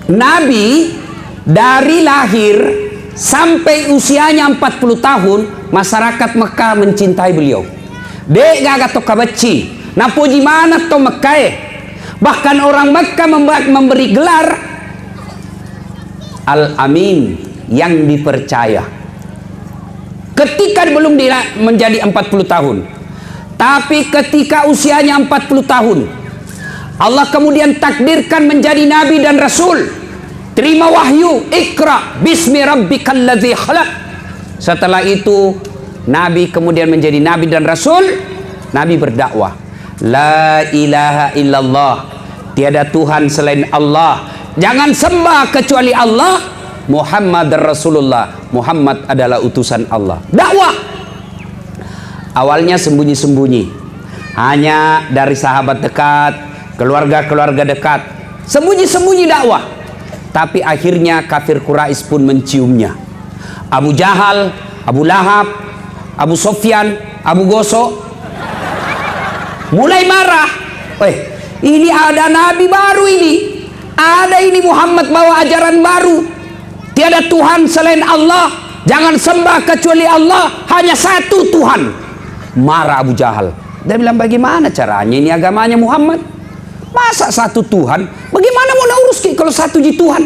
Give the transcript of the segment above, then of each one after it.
Nabi dari lahir sampai usianya 40 tahun, masyarakat Mekah mencintai beliau. Dek gaga to kabeci, na puji mana to Mekah. Bahkan orang Mekah memberi gelar Al-Amin, yang dipercaya. Ketika belum menjadi 40 tahun, tapi ketika usianya 40 tahun, Allah kemudian takdirkan menjadi nabi dan rasul. Terima wahyu, Iqra bismi rabbikal ladzi khalaq. Setelah itu Nabi kemudian menjadi nabi dan rasul. Nabi berdakwah, la ilaha illallah, tiada Tuhan selain Allah, jangan sembah kecuali Allah, Muhammad Rasulullah, Muhammad adalah utusan Allah. Dakwah awalnya sembunyi-sembunyi, hanya dari sahabat dekat, keluarga-keluarga dekat, sembunyi-sembunyi dakwah. Tapi akhirnya kafir Quraisy pun menciumnya. Abu Jahal, Abu Lahab, Abu Sofyan, Abu Gosok mulai marah. Ini ada nabi baru ini. Ada ini Muhammad bawa ajaran baru. Tiada Tuhan selain Allah. Jangan sembah kecuali Allah. Hanya satu Tuhan. Marah Abu Jahal. Dia bilang, bagaimana caranya ini agamanya Muhammad? Masa satu Tuhan? Bagaimana mau urus kalau satu ji Tuhan?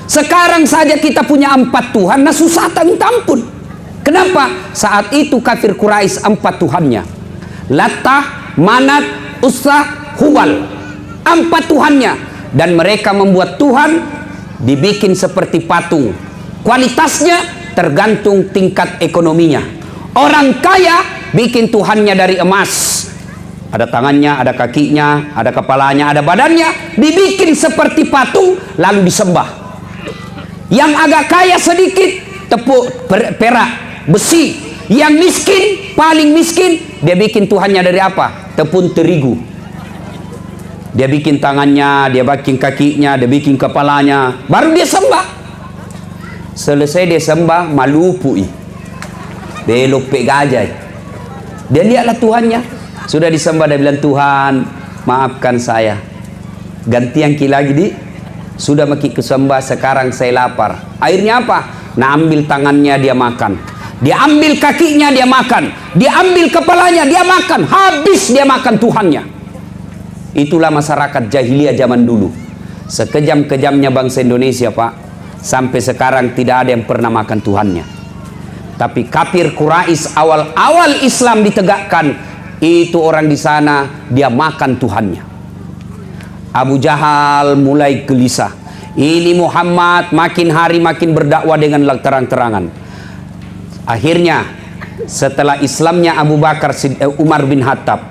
Sekarang saja kita punya 4 Tuhan, nah susah minta ampun. Kenapa? Saat itu kafir Quraisy 4 Tuhannya. Latah, Manat, Uzza, Hubal. 4 Tuhannya. Dan mereka membuat Tuhan dibikin seperti patung. Kualitasnya tergantung tingkat ekonominya. Orang kaya bikin Tuhannya dari emas. Ada tangannya, ada kakinya, ada kepalanya, ada badannya, dibikin seperti patung lalu disembah. Yang agak kaya sedikit tepuk perak, besi. Yang miskin, paling miskin, dia bikin Tuhannya dari apa? Tepung terigu. Dia bikin tangannya, dia bikin kakinya, dia bikin kepalanya, baru dia sembah. Selesai dia sembah, malupui, belok pe gajah. Dia lihatlah Tuhannya, sudah disembah, dia bilang, Tuhan maafkan saya, ganti yang lagi di sudah maki kesembah, sekarang saya lapar. Akhirnya apa? Nah, ambil tangannya dia makan, dia ambil kakinya dia makan, dia ambil kepalanya dia makan, habis dia makan Tuhannya. Itulah masyarakat jahiliyah zaman dulu. Sekejam-kejamnya bangsa Indonesia, Pak, sampai sekarang tidak ada yang pernah makan Tuhannya. Tapi kafir Quraisy awal-awal Islam ditegakkan, itu orang di sana dia makan Tuhannya. Abu Jahal mulai gelisah. Ini Muhammad makin hari makin berdakwah dengan terang-terangan. Akhirnya setelah Islamnya Abu Bakar, Umar bin Khattab,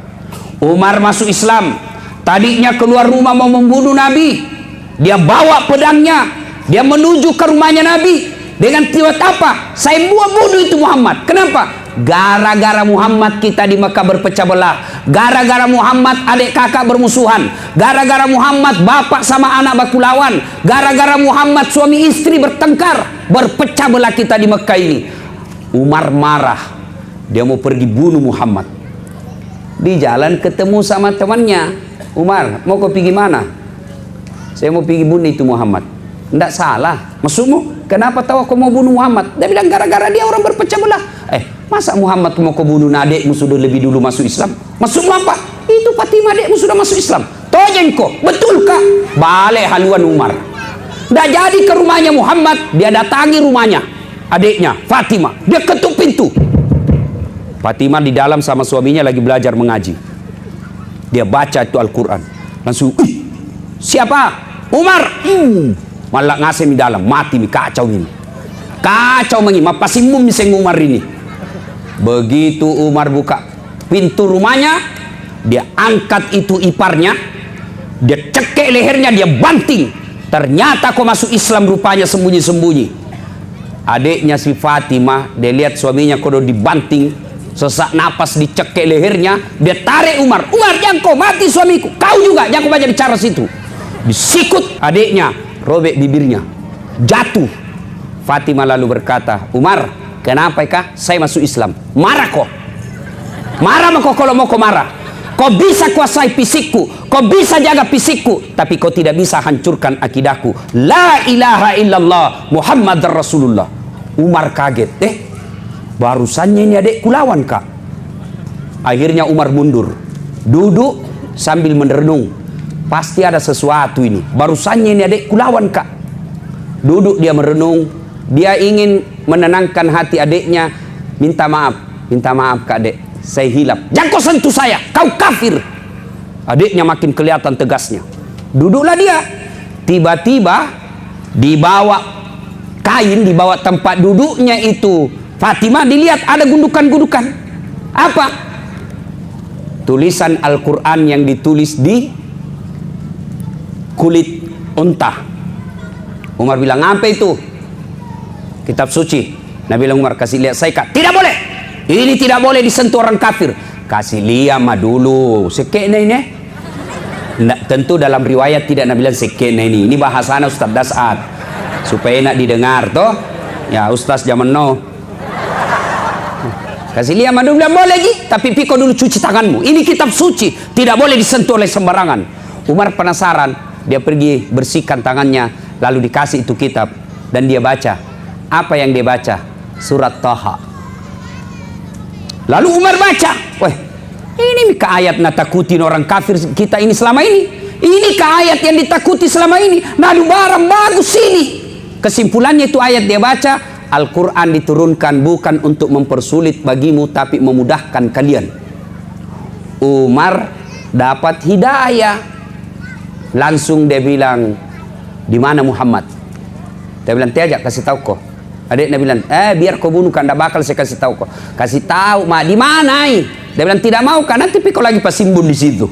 Umar masuk Islam. Tadinya keluar rumah mau membunuh Nabi, dia bawa pedangnya, dia menuju ke rumahnya Nabi dengan tiwat apa? Saya bunuh itu Muhammad. Kenapa? Gara-gara Muhammad kita di Mekah berpecah belah. Gara-gara Muhammad adik kakak bermusuhan. Gara-gara Muhammad bapak sama anak baku lawan. Gara-gara Muhammad suami istri bertengkar. Berpecah belah kita di Mekah ini. Umar marah. Dia mau pergi bunuh Muhammad. Di jalan ketemu sama temannya. Umar, mau kau pergi mana? Saya mau pergi bunuh itu Muhammad. Tidak salah. Maksudmu? Kenapa tahu aku mau bunuh Muhammad? Dia bilang gara-gara dia orang berpecah belah. Masa Muhammad mau kau bunuh adikmu sudah lebih dulu masuk Islam? Maksudmu apa? Itu Fatimah adikmu sudah masuk Islam. Tojengko, betulkah? Balik haluan Umar. Tidak jadi ke rumahnya Muhammad, dia datangi rumahnya adiknya Fatimah. Dia ketuk pintu. Fatimah di dalam sama suaminya lagi belajar mengaji. Dia baca itu Al-Quran. Langsung, siapa? Umar. Malah ngasih di dalam, mati mi kacau ini. Kacau mengi, mapasimum miseng Umar ini. Begitu Umar buka pintu rumahnya, dia angkat itu iparnya, dia cekek lehernya, dia banting. Ternyata kok masuk Islam rupanya sembunyi-sembunyi. Adiknya si Fatimah, dia lihat suaminya kok dibanting, sesak napas, dicekek lehernya, dia tarik Umar. Umar, jangan kau mati suamiku. Kau juga, jangan kau banyak bicara situ. Disikut adiknya, robek bibirnya, jatuh. Fatimah lalu berkata, Umar, kenapa kah saya masuk Islam? Marah kok. Marah mah kok kalau mau kau marah. kau bisa kuasai fisikku, kau bisa jaga fisikku, tapi kau tidak bisa hancurkan akidahku. La ilaha illallah Muhammad Rasulullah. Umar kaget, barusannya ini adekku lawan kak. Akhirnya Umar mundur, duduk sambil merenung. Pasti ada sesuatu ini. Barusannya ini adekku lawan kak. Duduk dia merenung. Dia ingin menenangkan hati adiknya. Minta maaf kak adek, saya hilap. Jangan kau sentuh saya, kau kafir. Adiknya makin kelihatan tegasnya. Duduklah dia. Tiba-tiba dibawa kain, dibawa tempat duduknya itu Fatimah, dilihat ada gundukan-gundukan. Apa? Tulisan Al-Quran yang ditulis di kulit unta. Umar bilang, apa itu? Kitab suci. Nabi bilang, Umar kasih lihat saya kak. Tidak boleh. Ini tidak boleh disentuh orang kafir. Kasih lihat mah dulu. Sekeknya ini. Nah, tentu dalam riwayat tidak Nabi bilang sekeknya ini. Ini bahasana Ustaz Das'ad. Supaya enak didengar toh. Ya Ustaz zaman now. Kasih lihat mah dulu. Bilang boleh lagi. Tapi piko dulu cuci tanganmu. Ini kitab suci. Tidak boleh disentuh oleh sembarangan. Umar penasaran. Dia pergi bersihkan tangannya. Lalu dikasih itu kitab. Dan dia baca. Apa yang dia baca? Surat Taha. Lalu Umar baca, wah, ini ke ayat natakutin orang kafir kita ini selama ini. Ini ke ayat yang ditakuti selama ini. Nadu barang bagus ini. Kesimpulannya itu ayat dia baca, Al-Quran diturunkan bukan untuk mempersulit bagimu, tapi memudahkan kalian. Umar dapat hidayah. Langsung dia bilang, di mana Muhammad? Dia bilang, tiajak kasih tahu kok. Adiknya bilang, biar kau bunuh kan, tidak bakal saya kasih tahu kok. Kasih tahu, mak di mana? Dia bilang tidak mau kan, nanti kau lagi pasimbun di situ.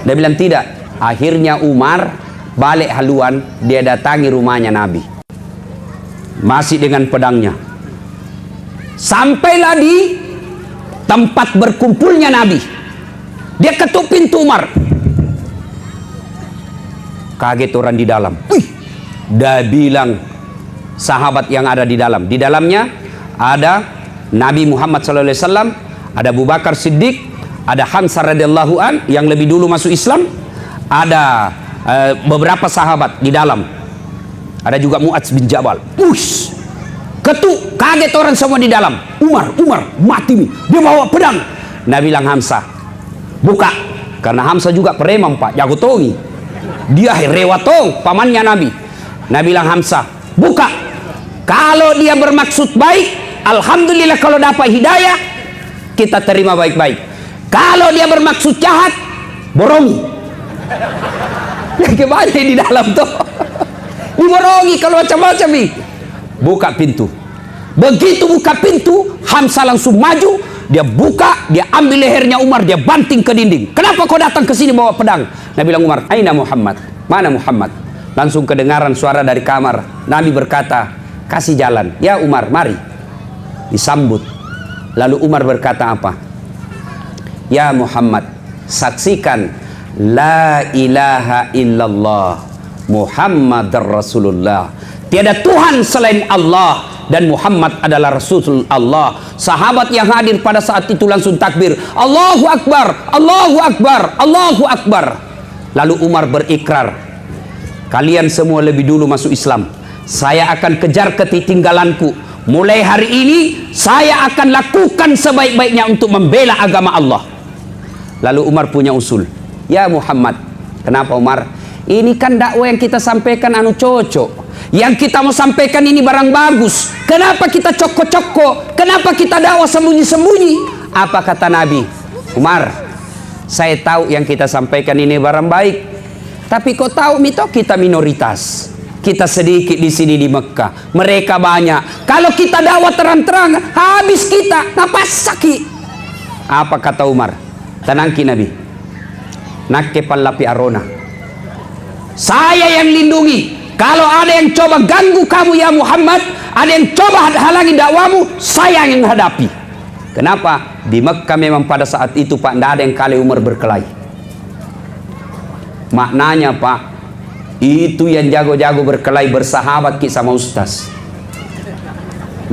Dia bilang tidak. Akhirnya Umar balik haluan, dia datangi rumahnya Nabi. Masih dengan pedangnya. Sampailah di tempat berkumpulnya Nabi. Dia ketuk pintu Umar. Kaget orang di dalam. Dia bilang, sahabat yang ada di dalam. Di dalamnya ada Nabi Muhammad SAW, ada Abu Bakar Siddiq, ada Hamzah radhiyallahu an yang lebih dulu masuk Islam, ada beberapa sahabat di dalam. Ada juga Mu'adz bin Jabal. Ketuk, kaget orang semua di dalam. Umar mati nih. Dia bawa pedang. Nabi bilang, Hamzah, buka. Karena Hamzah juga preman pak, jago tongi. Dia rewatong, pamannya Nabi. Nabi bilang, Hamzah, buka. Kalau dia bermaksud baik, alhamdulillah kalau dapat hidayah, kita terima baik-baik. Kalau dia bermaksud jahat, borongi. Gimana di dalam tuh? Diborongi kalau macam-macam nih. Buka pintu. Begitu buka pintu, Hamzah langsung maju. Dia buka, dia ambil lehernya Umar, dia banting ke dinding. Kenapa kau datang ke sini bawa pedang? Nabi bilang, Umar, aina Muhammad? Mana Muhammad? Langsung kedengaran suara dari kamar. Nabi berkata, kasih jalan. Ya Umar, mari. Disambut. Lalu Umar berkata apa? Ya Muhammad, saksikan la ilaha illallah Muhammadar Rasulullah. Tiada Tuhan selain Allah dan Muhammad adalah Rasul Allah. Sahabat yang hadir pada saat itu langsung takbir, Allahu Akbar, Allahu Akbar, Allahu Akbar. Lalu Umar berikrar, kalian semua lebih dulu masuk Islam. Saya akan kejar ketertinggalanku. Mulai hari ini saya akan lakukan sebaik-baiknya untuk membela agama Allah. Lalu Umar punya usul. Ya Muhammad, kenapa Umar? Ini kan dakwah yang kita sampaikan anu cocok. Yang kita mau sampaikan ini barang bagus. Kenapa kita cokok-cokok? Kenapa kita dakwah sembunyi-sembunyi? Apa kata Nabi? Umar, saya tahu yang kita sampaikan ini barang baik. Tapi kau tahu mito kita minoritas. Kita sedikit di sini di Mekah. Mereka banyak. Kalau kita dakwah terang-terang, habis kita. Napas sakit. Apa kata Umar? Tenangki Nabi. Nakke pallapi arona. Saya yang lindungi. Kalau ada yang coba ganggu kamu ya Muhammad, ada yang coba halangi dakwamu, saya yang hadapi. Kenapa? Di Mekah memang pada saat itu Pak, tidak ada yang kali Umar berkelahi. Maknanya Pak, itu yang jago-jago berkelahi bersahabat ki sama ustaz.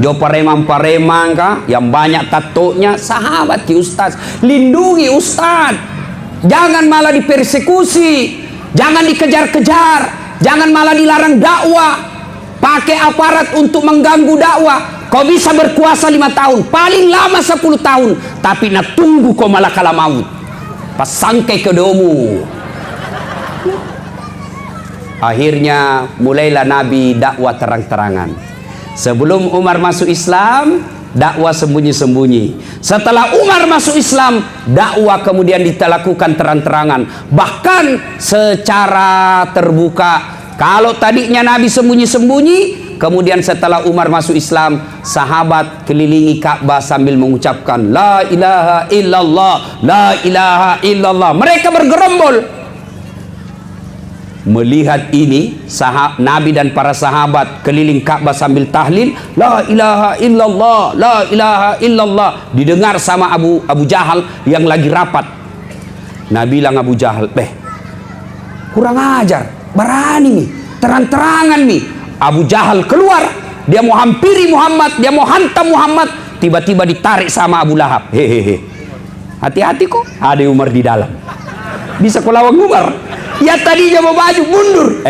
Jo pareman-pareman kah, yang banyak tatonya, sahabat ki ustaz. Lindungi ustaz. Jangan malah dipersekusi, jangan dikejar-kejar, jangan malah dilarang dakwah. Pakai aparat untuk mengganggu dakwah. Kau bisa berkuasa 5 tahun, paling lama 10 tahun, tapi nak tunggu kau malah kala maut. Pasangkai ke domu. Akhirnya mulailah Nabi dakwah terang-terangan. Sebelum Umar masuk Islam, dakwah sembunyi-sembunyi. Setelah Umar masuk Islam, dakwah kemudian dilakukan terang-terangan, bahkan secara terbuka. Kalau tadinya Nabi sembunyi-sembunyi, kemudian setelah Umar masuk Islam, sahabat kelilingi Ka'bah sambil mengucapkan la ilaha illallah, la ilaha illallah. Mereka bergerombol. Melihat ini, Nabi dan para sahabat keliling Ka'bah sambil tahlil la ilaha illallah, la ilaha illallah. Didengar sama Abu Jahal yang lagi rapat. Nabi bilang Abu Jahal, kurang ajar, berani nih, terang-terangan nih. Abu Jahal keluar, dia mau hampiri Muhammad, dia mau hantam Muhammad, tiba-tiba ditarik sama Abu Lahab. Hehehe, hati-hati kok, ada Umar di dalam, bisa kau lawan Umar. Ya tadinya mau maju, mundur.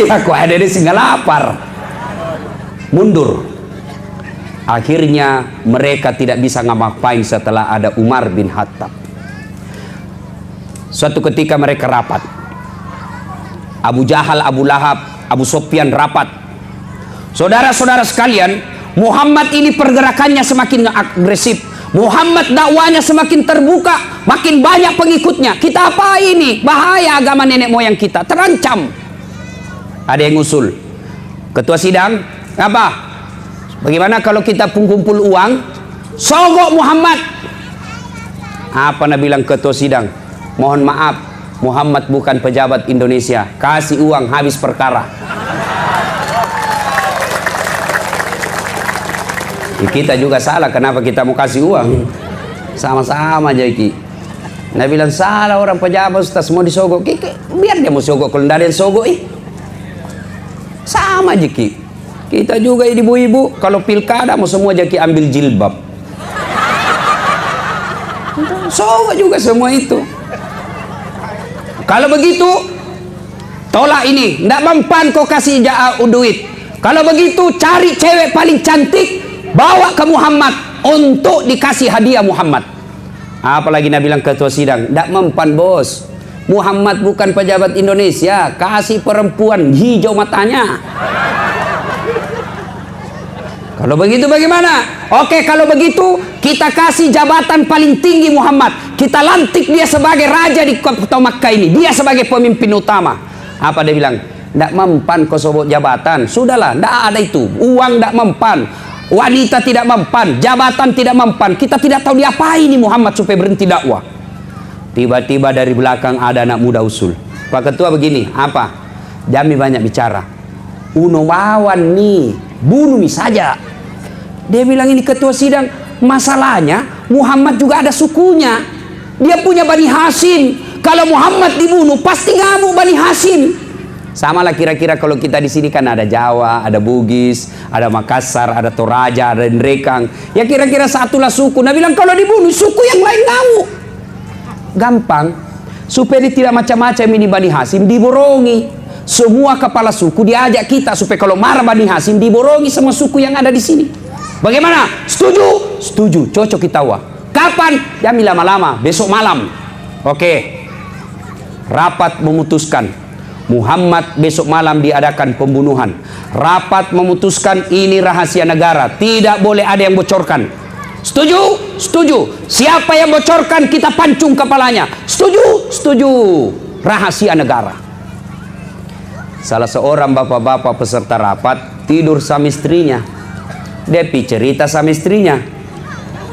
Aku ada singa lapar, mundur. Akhirnya mereka tidak bisa ngapain setelah ada Umar bin Khattab. Suatu ketika mereka rapat, Abu Jahal, Abu Lahab, Abu Sufyan rapat. Saudara-saudara sekalian, Muhammad ini pergerakannya semakin agresif. Muhammad dakwanya semakin terbuka, makin banyak pengikutnya. Kita apa ini? Bahaya agama nenek moyang kita, terancam. Ada yang usul, ketua sidang, apa? Bagaimana kalau kita kumpul uang, sogok Muhammad? Apa Nabi bilang ketua sidang? Mohon maaf, Muhammad bukan pejabat Indonesia. Kasih uang, habis perkara. Kita juga salah, kenapa kita mau kasih uang? Sama-sama aja Ki. Nabi bilang salah orang pejabat, Ustaz mau disogok. Biar dia mau sogok, kalau tidak ada yang sogok sama aja Ki. Kita juga ibu-ibu, kalau pilkada mau semua aja Ki ambil jilbab. Sogok juga semua itu. Kalau begitu, tolak ini, tidak mempan kau kasih duit. Kalau begitu, cari cewek paling cantik, bawa ke Muhammad untuk dikasih hadiah Muhammad. Apalagi Nabi bilang ketua sidang, tidak mempan bos. Muhammad bukan pejabat Indonesia, kasih perempuan hijau matanya. Kalau begitu bagaimana? Oke, kalau begitu kita kasih jabatan paling tinggi Muhammad. Kita lantik dia sebagai raja di kota Makkah ini. Dia sebagai pemimpin utama. Apa dia bilang? Tidak mempan kau sobok jabatan. Sudahlah, tidak ada itu. Uang tidak mempan. Wanita tidak mempan. Jabatan tidak mempan. Kita tidak tahu diapain ini Muhammad supaya berhenti dakwah. Tiba-tiba dari belakang ada anak muda usul. Pak Ketua begini, apa? Jami banyak bicara. Uno wawan nih, bunuh nih saja. Dia bilang ini ketua sidang, masalahnya Muhammad juga ada sukunya. Dia punya Bani Hashim. Kalau Muhammad dibunuh pasti ngamuk Bani Hashim. Sama lah kira-kira kalau kita di sini kan ada Jawa, ada Bugis, ada Makassar, ada Toraja, ada Ndrekang. Ya kira-kira satulah suku. Nah bilang kalau dibunuh suku yang lain ngamuk. Gampang. Supaya dia tidak macam-macam ini Bani Hashim diborongi. Semua kepala suku diajak kita supaya kalau marah Bani Hashim diborongi semua suku yang ada di sini. Bagaimana? Setuju? Setuju. Cocok kita wah. Kapan? Jami lama-lama. Besok malam. Oke. Rapat memutuskan. Muhammad besok malam diadakan pembunuhan. Rapat memutuskan ini rahasia negara. Tidak boleh ada yang bocorkan. Setuju? Setuju. Siapa yang bocorkan kita pancung kepalanya. Setuju? Setuju. Rahasia negara. Salah seorang bapak-bapak peserta rapat tidur sama istrinya. Dia cerita sama istrinya.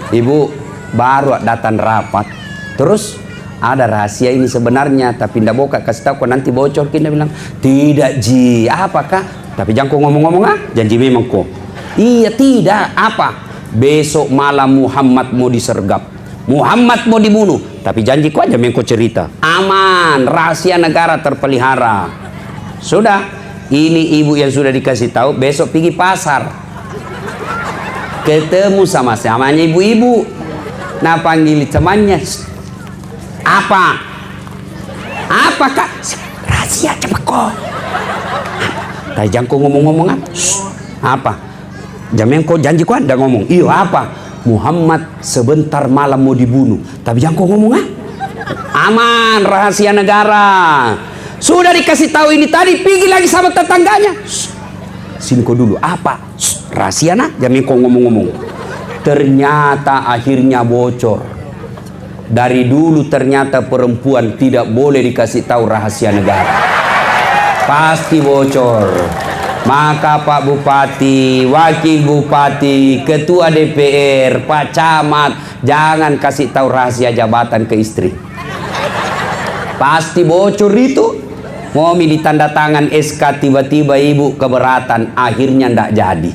Ibu baru datang rapat. Terus ada rahasia ini sebenarnya, tapi ndak boka kasih tahu kok nanti bocor. Kita bilang tidak ji. Apakah? Tapi jangan kau ngomong-ngomong janji memang kok. Iya tidak. Apa? Besok malam Muhammad mau disergap. Muhammad mau dibunuh. Tapi janji kau aja memang kau cerita. Aman. Rahasia negara terpelihara. Sudah. Ini ibu yang sudah dikasih tahu. Besok pergi pasar. Ketemu sama samanya ibu-ibu. Nah panggil temannya. Apa? Apakah rahasia cepat kok? Tapi jangan kau ngomong-ngomongan. Apa? Jangan kau janji kau anda ngomong. Iyo apa? Muhammad sebentar malam mau dibunuh. Tapi jangan kau ngomong ah. Aman, rahasia negara. Sudah dikasih tahu ini tadi, pergi lagi sama tetangganya. Sini kau dulu. Apa? Rahasia nak? Jangan kau ngomong-ngomong. Ternyata akhirnya bocor. Dari dulu ternyata perempuan tidak boleh dikasih tahu rahasia negara. Pasti bocor. Maka Pak Bupati, Wakil Bupati, Ketua DPR, Pak Camat, jangan kasih tahu rahasia jabatan ke istri. Pasti bocor itu. Momi ditanda tangan SK, tiba-tiba ibu keberatan, akhirnya ndak jadi.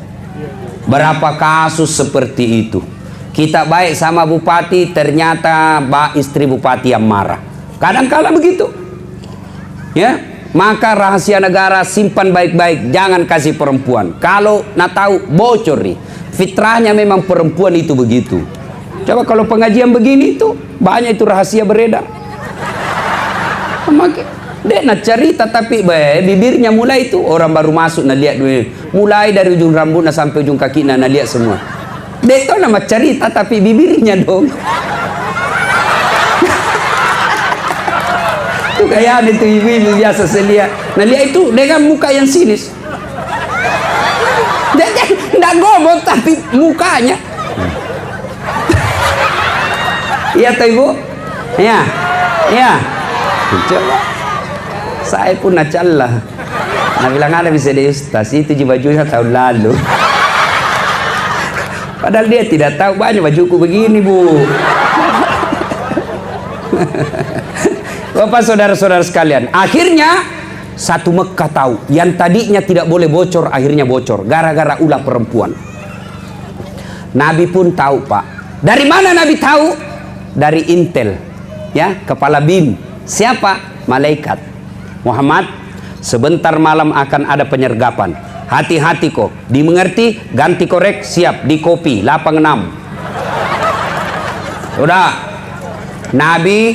Berapa kasus seperti itu. Kita baik sama bupati, ternyata istri bupati yang marah. Kadang-kala begitu. Ya, maka rahasia negara simpan baik-baik, jangan kasih perempuan. Kalau nak tahu bocor nih. Fitrahnya memang perempuan itu begitu. Coba kalau pengajian begini itu banyak itu rahasia beredar. Dia nak cerita tapi bibirnya mulai itu orang baru masuk nak lihat mulai dari ujung rambutnya sampai ujung kaki nak lihat semua. Dia itu nama cerita tapi bibirnya dong. Itu kayak itu ibu-ibu biasa selia. Nah lihat itu dengan muka yang sinis. Dia tidak ngomong tapi mukanya. Iya tuh ibu. Ya, ya. Coba. Saya pun nacalah. Nah bilang ada bisa di ustaz itu bajunya tahun lalu. Padahal dia tidak tahu banyak bajuku begini bu. Bapak saudara-saudara sekalian, akhirnya satu Mekah tahu yang tadinya tidak boleh bocor, akhirnya bocor gara-gara ulah perempuan. Nabi pun tahu pak. Dari mana Nabi tahu? Dari intel, ya, kepala BIN. Siapa? Malaikat. Muhammad, sebentar malam akan ada penyergapan. Hati-hati kok, dimengerti, ganti korek, siap, di kopi, lapang 6. Udah, Nabi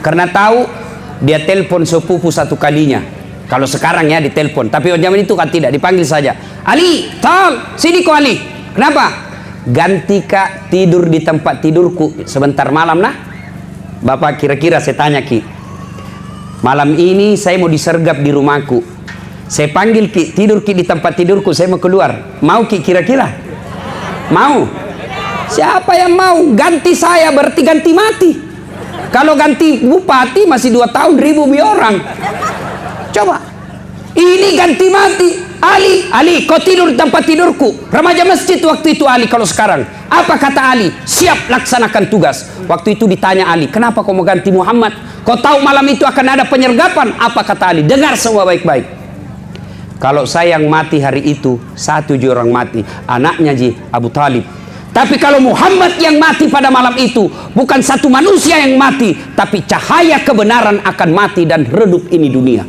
karena tahu, dia telepon sepupu satu kalinya. Kalau sekarang ya ditelepon, tapi zaman itu kan tidak, dipanggil saja. Ali, tolong, sini kok Ali. Kenapa? Ganti kak tidur di tempat tidurku sebentar malam nah. Bapak kira-kira saya tanya ki, malam ini saya mau disergap di rumahku. Saya panggil ki, tidur ki di tempat tidurku, saya mau keluar. Mau ki kira-kira? Mau? Siapa yang mau? Ganti saya berarti ganti mati. Kalau ganti bupati masih 2 tahun 1000 orang. Coba. Ini ganti mati. Ali, kau tidur di tempat tidurku. Remaja masjid waktu itu Ali, kalau sekarang. Apa kata Ali? Siap laksanakan tugas. Waktu itu ditanya Ali, kenapa kau mau ganti Muhammad? Kau tahu malam itu akan ada penyergapan. Apa kata Ali? Dengar semua baik-baik. Kalau saya yang mati hari itu, 1 orang mati. Anaknya Abu Talib. Tapi kalau Muhammad yang mati pada malam itu, bukan satu manusia yang mati, tapi cahaya kebenaran akan mati dan redup ini dunia.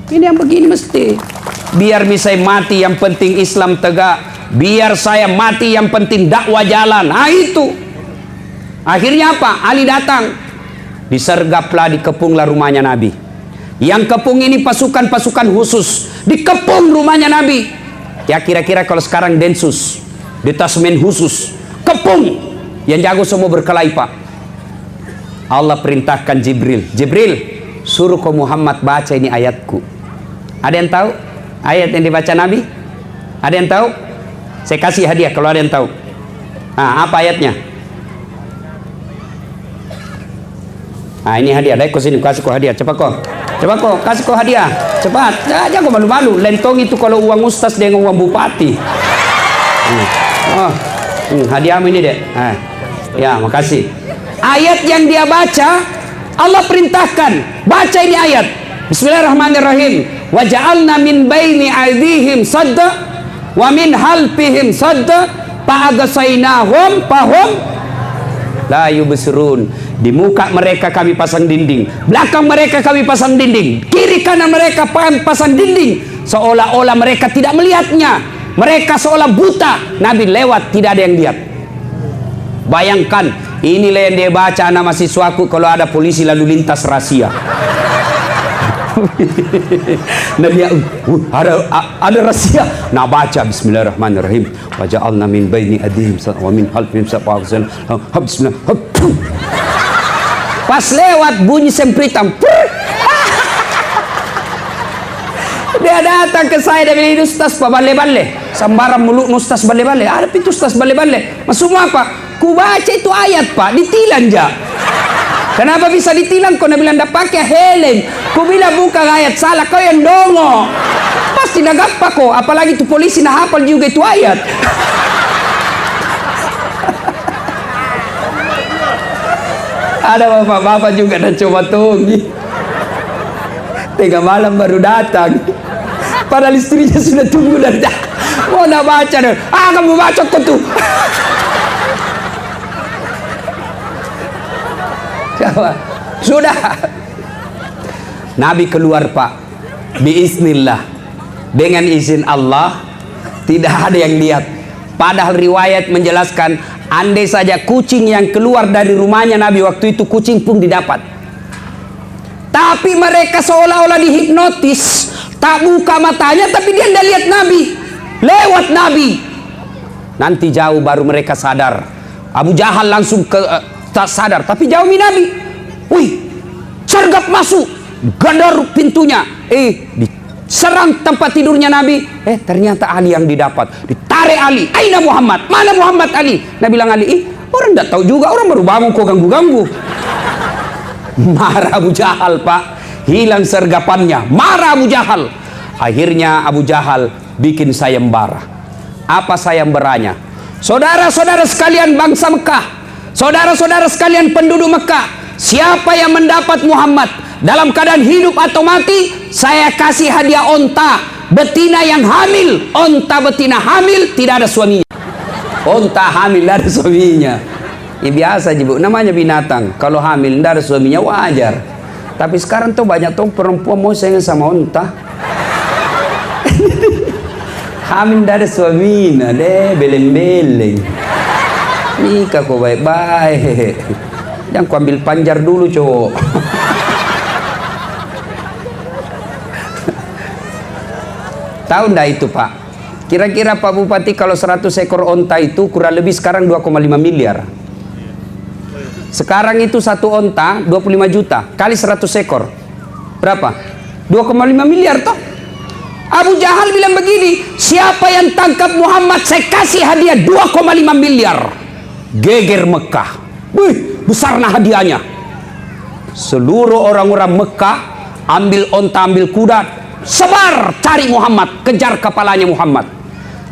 Ini yang begini mesti. Biar bisa mati yang penting Islam tegak. Biar saya mati yang penting dakwah jalan. Nah itu. Akhirnya apa? Ali datang. Disergaplah, dikepunglah rumahnya Nabi. Yang kepung ini pasukan-pasukan khusus. Dikepung rumahnya Nabi. Ya kira-kira kalau sekarang Densus, detasmen khusus, kepung. Yang jago semua berkelahi pak. Allah perintahkan Jibril, suruh ke Muhammad baca ini ayatku. Ada yang tahu ayat yang dibaca Nabi? Ada yang tahu? Saya kasih hadiah kalau ada yang tahu. Nah, apa ayatnya? Nah ini hadiah, dai kau sini kasih kau hadiah, cepat kau. Coba kau kasih kau hadiah, cepat. Jangan kau malu-malu. Lentong itu kalau uang ustaz dengan uang bupati. Hadiahmu ini dek. Ya, makasih. Ayat yang dia baca, Allah perintahkan baca ini ayat. Bismillahirrahmanirrahim. Wa ja'alna min baini aydihim sadda wa min halfihim sadda fa'agsaynahum fahum la yubsirun. Di muka mereka kami pasang dinding, belakang mereka kami pasang dinding, kiri kanan mereka pasang dinding, seolah-olah mereka tidak melihatnya. Mereka seolah buta. Nabi lewat tidak ada yang lihat. Bayangkan Inilah yang dia baca nama siswaku kalau ada polisi lalu lintas rahasia. Nah dia ada rahasia. Nah baca Bismillahirrahmanirrahim. Wa ja'alna min baini adihim wa min khalfihim safasan. Bismillah. Pas lewat bunyi sempritan. Dia datang ke saya, dia bilang, Ustaz Pak bale-bale, sambaran mulut Ustaz bale-bale. Ada pintu Ustaz bale-bale. Maksudmu apa? Ku baca itu ayat Pak, ditilang ja. Kenapa bisa ditilang? Kau bilang dah pakai helm. Ku bilang bukan ayat, salah kau yang dongo. Pasti nagapa kok, apalagi tu polisi nah hafal juga itu ayat. Ada bapak-bapak juga dah coba tunggu. Tengah malam baru datang. Padahal istrinya sudah tunggu dari dah. Mau nak baca dah. Kamu baca kau tu. Sudah. Nabi keluar Pak. Biiznillah. Dengan izin Allah. Tidak ada yang lihat. Padahal riwayat menjelaskan, andai saja kucing yang keluar dari rumahnya Nabi waktu itu, kucing pun didapat. Tapi mereka seolah-olah dihipnotis, tak buka matanya, tapi dia tidak lihat Nabi, lewat Nabi. Nanti jauh baru mereka sadar. Abu Jahal langsung tak sadar, tapi jauh Nabi. Wih, sergap masuk, gadar pintunya, diserang tempat tidurnya Nabi. Ternyata Ali yang didapat. Ditarik Ali, aina Muhammad, mana Muhammad Ali? Nabi bilang Ali, orang tidak tahu juga, orang baru bangun kok ganggu-ganggu. Marah Abu Jahal Pak, hilang sergapannya, marah Abu Jahal. Akhirnya Abu Jahal bikin sayembara. Apa sayembaranya? Saudara-saudara sekalian bangsa Mekah, saudara-saudara sekalian penduduk Mekah, siapa yang mendapat Muhammad dalam keadaan hidup atau mati, saya kasih hadiah onta betina yang hamil. Onta betina hamil tidak ada suaminya. Onta hamil tidak ada suaminya. Ya biasa Bu, namanya binatang. Kalau hamil tidak ada suaminya wajar. Tapi sekarang tuh banyak tuh perempuan mau sayang sama unta. Hamil tidak ada suaminya deh, beleng-beleng. Nikah kok baik-baik. Jangan ku ambil panjar dulu cowok. Tahu ndak itu Pak? Kira-kira Pak Bupati kalau 100 ekor onta itu kurang lebih sekarang 2,5 miliar. Sekarang itu satu onta 25 juta kali 100 ekor berapa? 2,5 miliar toh. Abu Jahal bilang begini, siapa yang tangkap Muhammad saya kasih hadiah 2,5 miliar. Geger Mekah. Wih, besarnya hadiahnya. Seluruh orang-orang Mekah ambil onta, ambil kuda, sebar cari Muhammad, kejar kepalanya Muhammad.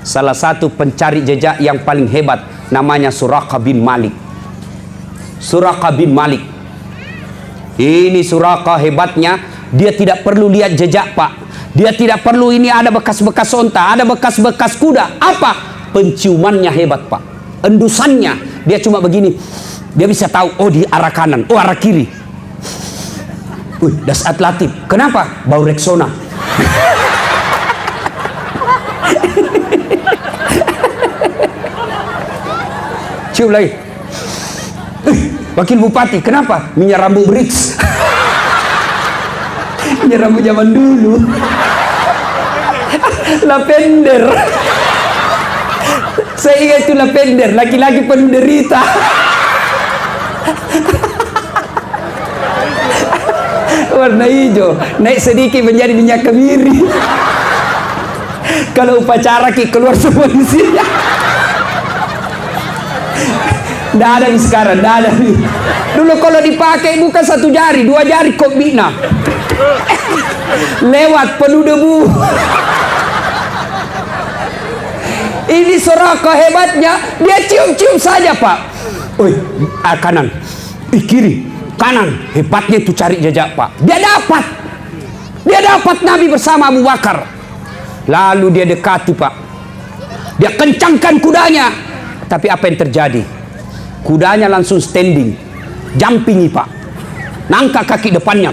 Salah satu pencari jejak yang paling hebat namanya Suraqah bin Malik. Suraqah bin Malik. Ini Suraqah hebatnya, dia tidak perlu lihat jejak Pak. Dia tidak perlu ini ada bekas-bekas onta, ada bekas-bekas kuda. Apa? Penciumannya hebat Pak. Endusannya, dia cuma begini. Dia bisa tahu, oh di arah kanan, oh arah kiri. Wih, dasar latif. Kenapa? Bau Rexona. Cium lagi. Wakil Bupati, kenapa? Minyak rambut Brix. Minyak rambut zaman dulu. Lavender. Saya ingat itu lavender, laki-laki penderita. Warna hijau, naik sedikit menjadi minyak kemiri. Kalau upacara keluar semua di sini. Tidak ada nih sekarang, tidak ada nih. Dulu kalau dipakai bukan 1 jari, 2 jari kok bina. Lewat penuh debu. Ini Suraqah hebatnya, dia cium-cium saja Pak. Oi, kanan, kiri, kanan. Hebatnya itu cari jejak Pak. Dia dapat Nabi bersama Abu Bakar. Lalu dia dekati Pak. Dia kencangkan kudanya. Tapi apa yang terjadi? Kudanya langsung standing, jumpingi Pak, nangka kaki depannya,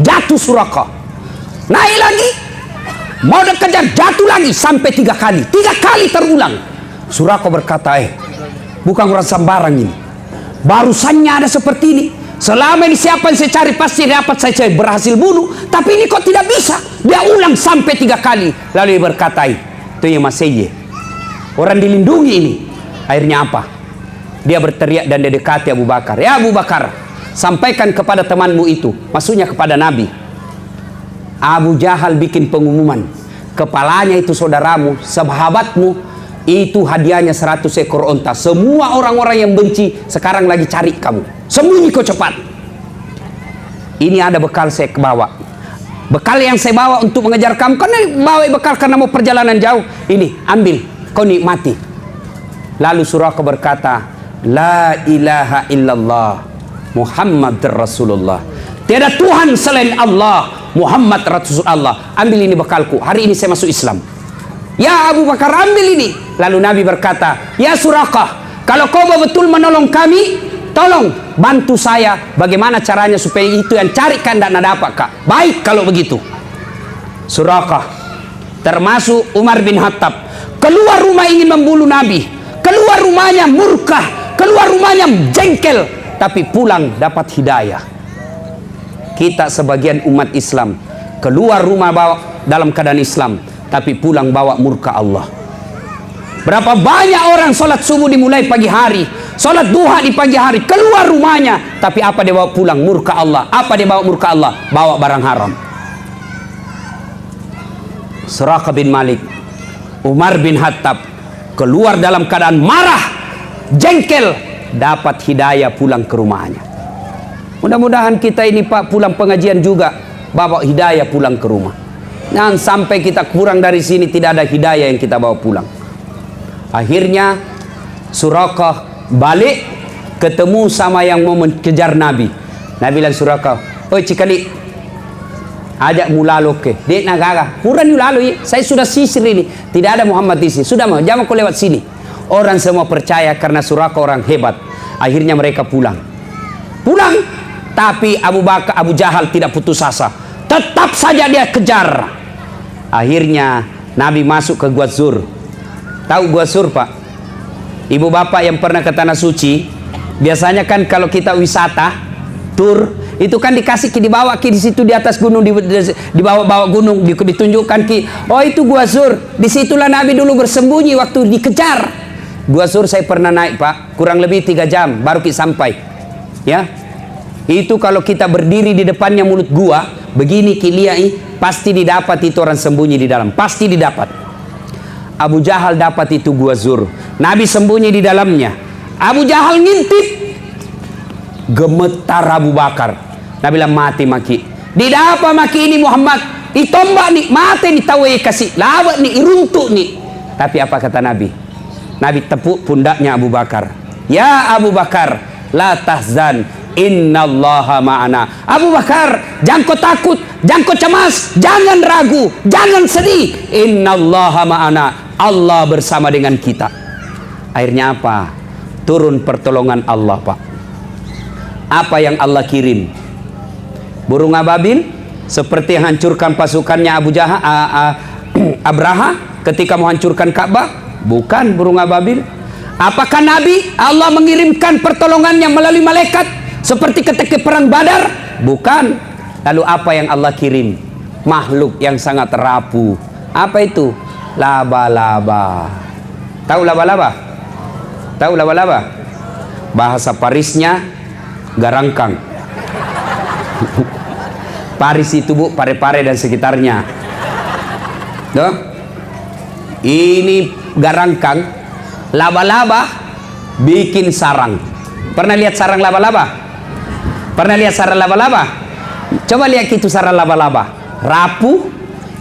jatuh Suraqah, naik lagi, mau dikejar, jatuh lagi sampai 3 kali, 3 kali terulang. Suraqah berkata, bukan orang sembarang ini, barusannya ada seperti ini. Selama ini siapa yang saya cari pasti dapat, saya berhasil bunuh. Tapi ini kok tidak bisa. Dia ulang sampai 3 kali. Lalu dia berkata, itu yang masih orang dilindungi ini. Akhirnya apa? Dia berteriak dan dia dekati Abu Bakar. Ya Abu Bakar, sampaikan kepada temanmu itu. Maksudnya kepada Nabi. Abu Jahal bikin pengumuman. Kepalanya itu saudaramu, sahabatmu. Itu hadiahnya 100 ekor onta. Semua orang-orang yang benci sekarang lagi cari kamu. Sembunyi kau cepat. Ini ada bekal saya bawa. Bekal yang saya bawa untuk mengejar kamu. Karena bawa bekal karena mau perjalanan jauh. Ini ambil, kau nikmati. Lalu Suraka berkata, La ilaha illallah Muhammad Rasulullah. Tiada Tuhan selain Allah, Muhammad Rasulullah. Ambil ini bekalku. Hari ini saya masuk Islam. Ya Abu Bakar, ambil ini. Lalu Nabi berkata, ya Suraka, kalau kau betul menolong kami, tolong bantu saya. Bagaimana caranya supaya itu yang carikan dan dapat kak? Baik kalau begitu. Suraka termasuk Umar bin Khattab keluar rumah ingin membunuh Nabi. Keluar rumahnya murka, keluar rumahnya jengkel, tapi pulang dapat hidayah. Kita sebagian umat Islam keluar rumah bawa dalam keadaan Islam, tapi pulang bawa murka Allah. Berapa banyak orang sholat subuh dimulai pagi hari, sholat duha di pagi hari, keluar rumahnya, tapi apa dia bawa pulang? Murka Allah. Apa dia bawa murka Allah? Bawa barang haram. Suraka bin Malik, Umar bin Khattab keluar dalam keadaan marah, jengkel, dapat hidayah pulang ke rumahnya. Mudah-mudahan kita ini Pak pulang pengajian juga bawa hidayah pulang ke rumah. Jangan sampai kita kurang dari sini tidak ada hidayah yang kita bawa pulang. Akhirnya Suraka balik ketemu sama yang mau mengejar Nabi. Nabi bilang Suraka, oi cikali, ajak mulalo ke. Dek nagaga, kurang mulalo ya. Saya sudah sisir ini, tidak ada Muhammad di sini. Sudah mau, jangan kau lewat sini. Orang semua percaya karena Suraka orang hebat. Akhirnya mereka pulang. Pulang, tapi Abu Jahal tidak putus asa. Tetap saja dia kejar. Akhirnya Nabi masuk ke Gua Zur. Tahu Gua Zur Pak? Ibu bapak yang pernah ke Tanah Suci, biasanya kan kalau kita wisata, tur, itu kan dikasih dibawa di situ di atas gunung, dibawa gunung, ditunjukkan oh itu Gua Zur. Disitulah Nabi dulu bersembunyi waktu dikejar. Gua Zur saya pernah naik Pak, kurang lebih 3 jam baru kita sampai. Ya, itu kalau kita berdiri di depannya mulut gua, begini kiliai, pasti didapat itu orang sembunyi di dalam, pasti didapat. Abu Jahal dapat itu Gua Zur. Nabi sembunyi di dalamnya. Abu Jahal ngintip, gemetar Abu Bakar. Nabi bilang mati maki. Tidak apa maki ini Muhammad, itombak nih, mati nih tahu kasih, lawat nih, iruntuk nih. Tapi apa kata Nabi? Nabi tepuk pundaknya Abu Bakar. Ya Abu Bakar, la tahzan, innallaha ma'ana. Abu Bakar, jangan kau takut, jangan kau cemas, jangan ragu, jangan sedih. Innallaha ma'ana, Allah bersama dengan kita. Akhirnya apa? Turun pertolongan Allah Pak. Apa yang Allah kirim? Burung ababil seperti yang hancurkan pasukannya Abu Jahal, Abraha ketika mau hancurkan Ka'bah. Bukan burung ababil. Apakah Nabi Allah mengirimkan pertolongannya melalui malaikat seperti ketika perang Badar? Bukan. Lalu apa yang Allah kirim? Makhluk yang sangat rapuh. Apa itu? Laba-laba. Tahu laba-laba? Tahu laba-laba? Bahasa Parisnya garangkang. Paris itu Bu, Pare-Pare dan sekitarnya. Tuh. Ini garangkang, laba-laba bikin sarang. Pernah lihat sarang laba-laba? Pernah lihat sarang laba-laba? Coba lihat itu sarang laba-laba. Rapuh,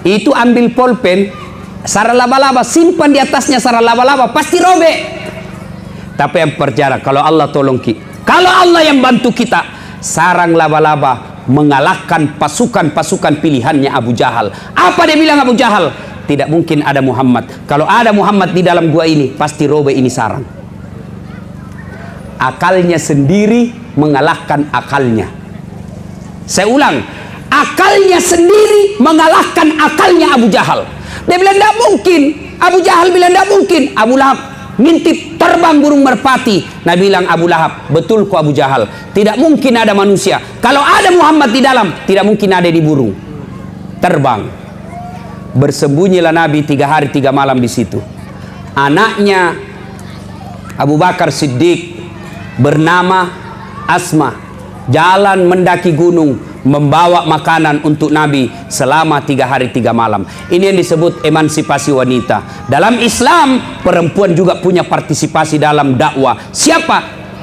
itu ambil pulpen, sarang laba-laba simpan di atasnya sarang laba-laba, pasti robek. Tapi yang percaya kalau Allah tolong kita, kalau Allah yang bantu kita, sarang laba-laba mengalahkan pasukan-pasukan pilihannya Abu Jahal. Apa dia bilang Abu Jahal? Tidak mungkin ada Muhammad. Kalau ada Muhammad di dalam gua ini, pasti robek ini sarang. Akalnya sendiri mengalahkan akalnya. Saya ulang, akalnya sendiri mengalahkan akalnya Abu Jahal. Dia bilang tidak mungkin. Abu Jahal bilang tidak mungkin. Abu Lahab, ngintip terbang burung merpati. Nabi bilang Abu Lahab, betul kok Abu Jahal, tidak mungkin ada manusia. Kalau ada Muhammad di dalam, tidak mungkin ada di burung. Terbang. Bersembunyilah Nabi 3 hari 3 malam di situ. Anaknya Abu Bakar Siddiq bernama Asma jalan mendaki gunung membawa makanan untuk Nabi selama 3 hari 3 malam. Ini yang disebut emansipasi wanita. Dalam Islam, perempuan juga punya partisipasi dalam dakwah. Siapa?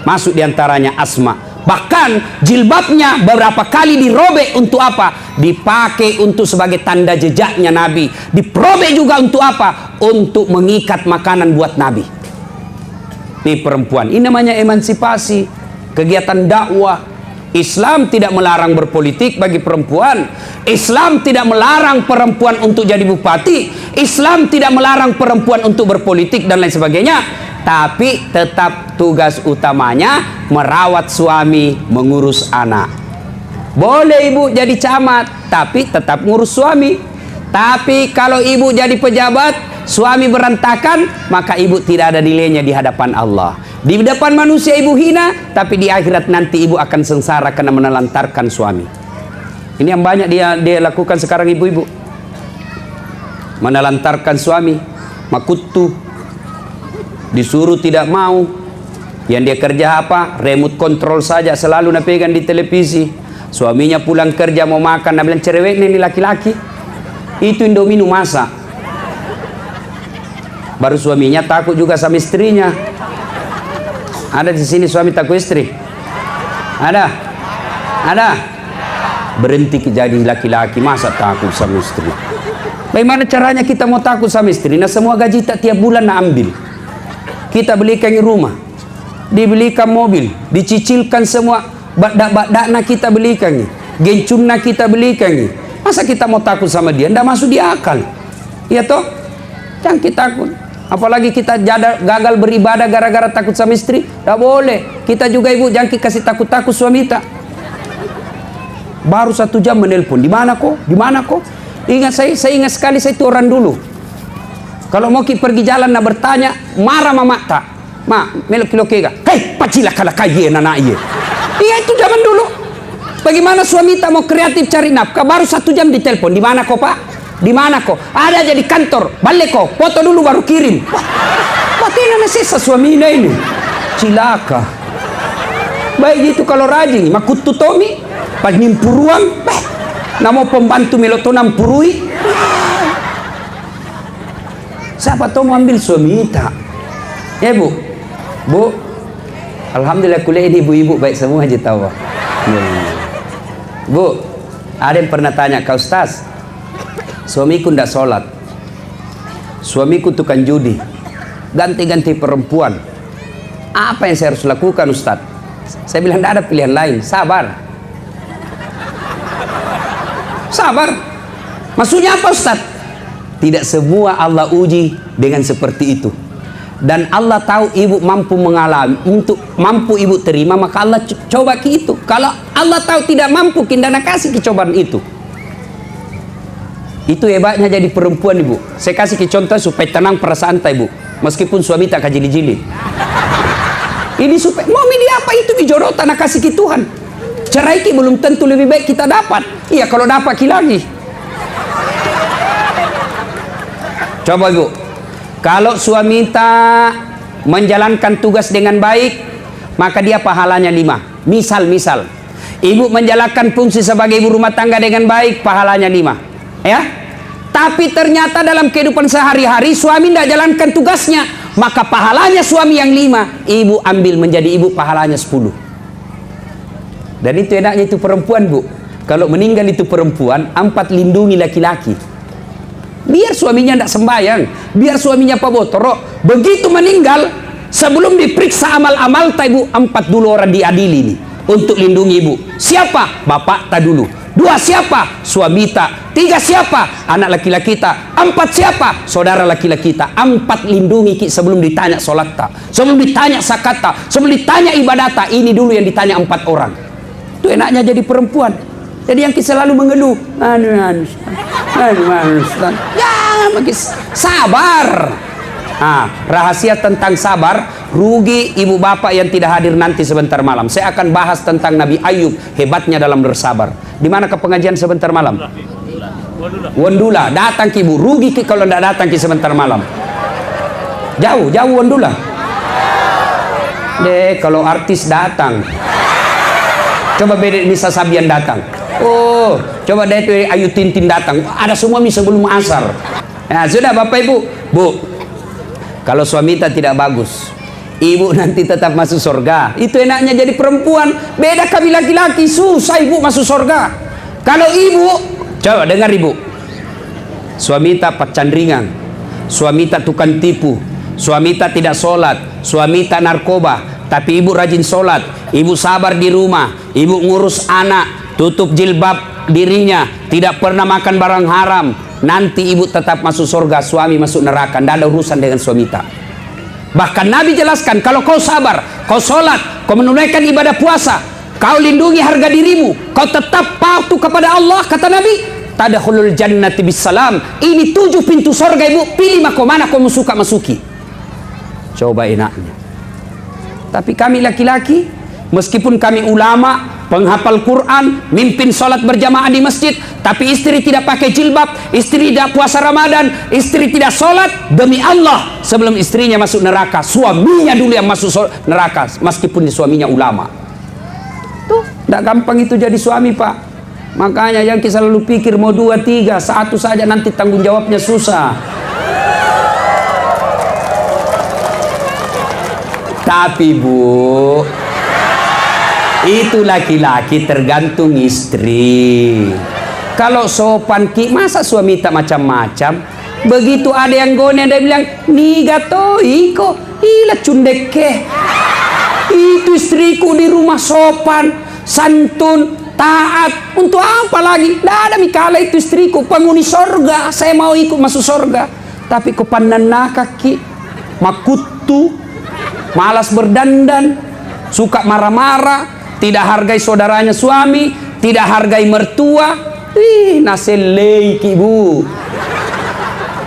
Masuk diantaranya Asma. Bahkan jilbabnya beberapa kali dirobek untuk apa? Dipakai untuk sebagai tanda jejaknya Nabi. Diperobek juga untuk apa? Untuk mengikat makanan buat Nabi. Ini perempuan. Ini namanya emansipasi, kegiatan dakwah. Islam tidak melarang berpolitik bagi perempuan. Islam tidak melarang perempuan untuk jadi bupati. Islam tidak melarang perempuan untuk berpolitik dan lain sebagainya. Tapi tetap tugas utamanya merawat suami, mengurus anak. Boleh ibu jadi camat, tapi tetap ngurus suami. Tapi kalau ibu jadi pejabat, suami berantakan, maka ibu tidak ada nilainya di hadapan Allah. Di depan manusia ibu hina, tapi di akhirat nanti ibu akan sengsara karena menelantarkan suami. Ini yang banyak dia lakukan sekarang ibu-ibu. Menelantarkan suami, makutu, disuruh tidak mau. Yang dia kerja apa? Remote control saja, selalu napegang di televisi. Suaminya pulang kerja mau makan, bilang cerewet ini laki-laki. Itu Indomie masak. Baru suaminya takut juga sama istrinya. Ada di sini suami takut istri? Ada? Ada? Berhenti jadi laki-laki, masa takut sama istri? Bagaimana caranya kita mau takut sama istri? Nah, semua gaji tak tiap bulan nak ambil. Kita belikan rumah, dibelikan mobil, dicicilkan semua badak-badak nak kita belikan, gencun nak kita belikan. Masa kita mau takut sama dia? Nggak masuk di akal. Iya toh? Jangan kita takut. Apalagi kita gagal beribadah gara-gara takut sama istri. Nggak boleh. Kita juga ibu jangan kasih takut-takut suami kita. Baru 1 jam menelpon. Di mana kok? Di mana kok? Ingat saya ingat sekali saya itu orang dulu. Kalau mau pergi jalan nak bertanya, marah mama tak. Ma, melok kilo kega. Hei, pacila kala kaye nana iye. Iya itu zaman dulu. Bagaimana suami tak mau kreatif cari nafkah? Baru 1 jam ditelepon. Di mana kok pak? Di mana kok? Ada jadi kantor. Balik kok. Foto dulu baru kirim. Patina na sisa suami ini. Cilaka. Baik gitu kalau rajin. Makutu Tomi. Pagimpuruan. Namo pembantu meloto nampurui. Siapa tahu mau ambil suami tak? Ya bu. Bu. Alhamdulillah kuliah ini ibu-ibu baik semua aja tahu. Bu, ada yang pernah tanya ke Ustaz, suamiku tidak sholat, suamiku tukang judi, ganti-ganti perempuan, apa yang saya harus lakukan Ustaz? Saya bilang tidak ada pilihan lain, sabar. Sabar. Maksudnya apa Ustaz? Tidak semua Allah uji dengan seperti itu. Dan Allah tahu ibu mampu mengalami, untuk mampu ibu terima, maka Allah coba ke itu. Kalau Allah tahu tidak mampu, kindana kasih kecobaan itu. Itu hebatnya jadi perempuan ibu. Saya kasih ke contoh supaya tenang perasaan tak ibu. Meskipun suami tak kajili-jili. Ini supaya mau milih apa itu dijodoh tanah kasih ke Tuhan. Cerai ki belum tentu lebih baik kita dapat. Iya kalau dapat ki lagi. Coba ibu. Kalau suami tak menjalankan tugas dengan baik, maka dia pahalanya 5. Misal, ibu menjalankan fungsi sebagai ibu rumah tangga dengan baik, pahalanya 5. Ya? Tapi ternyata dalam kehidupan sehari-hari suami tidak jalankan tugasnya, maka pahalanya suami yang 5, ibu ambil menjadi ibu pahalanya 10. Dan itu enaknya itu perempuan bu. Kalau meninggal itu perempuan, 4 lindungi laki-laki. Biar suaminya tidak sembahyang, biar suaminya pabotoro. Begitu meninggal, sebelum diperiksa amal-amal, ibu 4 dulu orang diadili nih untuk lindungi ibu. Siapa? Bapak tak dulu. 2 siapa? Suami tak. 3 siapa? Anak laki-laki tak. 4 siapa? Saudara laki-laki tak. 4 lindungi ki sebelum ditanya sholat tak, sebelum ditanya zakat tak, sebelum ditanya ibadah tak. Ini dulu yang ditanya 4 orang. Itu enaknya jadi perempuan. Jadi yang kita selalu mengeluh, jangan bagi sabar. Rahasia tentang sabar, rugi ibu bapak yang tidak hadir nanti sebentar malam. Saya akan bahas tentang Nabi Ayub, hebatnya dalam bersabar. Di mana ke pengajian sebentar malam? Wondula. Datang ki ibu, rugi ki kalau tidak datang ki sebentar malam. Jauh Wondula. Deh, kalau artis datang. Coba beda Nisa Sabian datang. Oh, coba deh itu Ayu Tintin datang. Ada semua sebelum asar. Nah, sudah Bapak Ibu. Bu, kalau suami kita tidak bagus, ibu nanti tetap masuk surga. Itu enaknya jadi perempuan. Beda kami laki-laki, susah ibu masuk surga. Kalau ibu, coba dengar ibu. Suami kita pacandringan, suami kita tukang tipu, suami kita tidak sholat, suami kita narkoba. Tapi ibu rajin sholat, ibu sabar di rumah, ibu ngurus anak, tutup jilbab dirinya, tidak pernah makan barang haram. Nanti ibu tetap masuk surga, suami masuk neraka. Tidak ada urusan dengan suami kita. Bahkan Nabi jelaskan, kalau kau sabar, kau sholat, kau menunaikan ibadah puasa, kau lindungi harga dirimu, kau tetap patuh kepada Allah, kata Nabi, tadkhulul jannati bisalam. Ini 7 pintu surga ibu, pilih mana kau suka masuki. Coba enaknya. Tapi kami laki-laki, meskipun kami ulama, penghafal Quran, mimpin sholat berjamaah di masjid, tapi istri tidak pakai jilbab, istri tidak puasa Ramadan, istri tidak sholat, demi Allah, sebelum istrinya masuk neraka, suaminya dulu yang masuk neraka, meskipun suaminya ulama. Tuh, tidak gampang itu jadi suami, Pak. Makanya yang kita selalu pikir mau 2, 3, 1 saja nanti tanggung jawabnya susah. Tapi Bu, itu laki-laki tergantung istri. Kalau sopan ki, masa suami tak macam-macam? Begitu ada yang gone, dia bilang, niga to iko, ila cundeke. Itu istriku di rumah sopan, santun, taat. Untuk apa lagi? Tidak ada mikala itu istriku, penghuni sorga. Saya mau ikut masuk sorga. Tapi kepandan kaki, makutu, malas berdandan, suka marah-marah, tidak hargai saudaranya suami, tidak hargai mertua. Naselei ibu.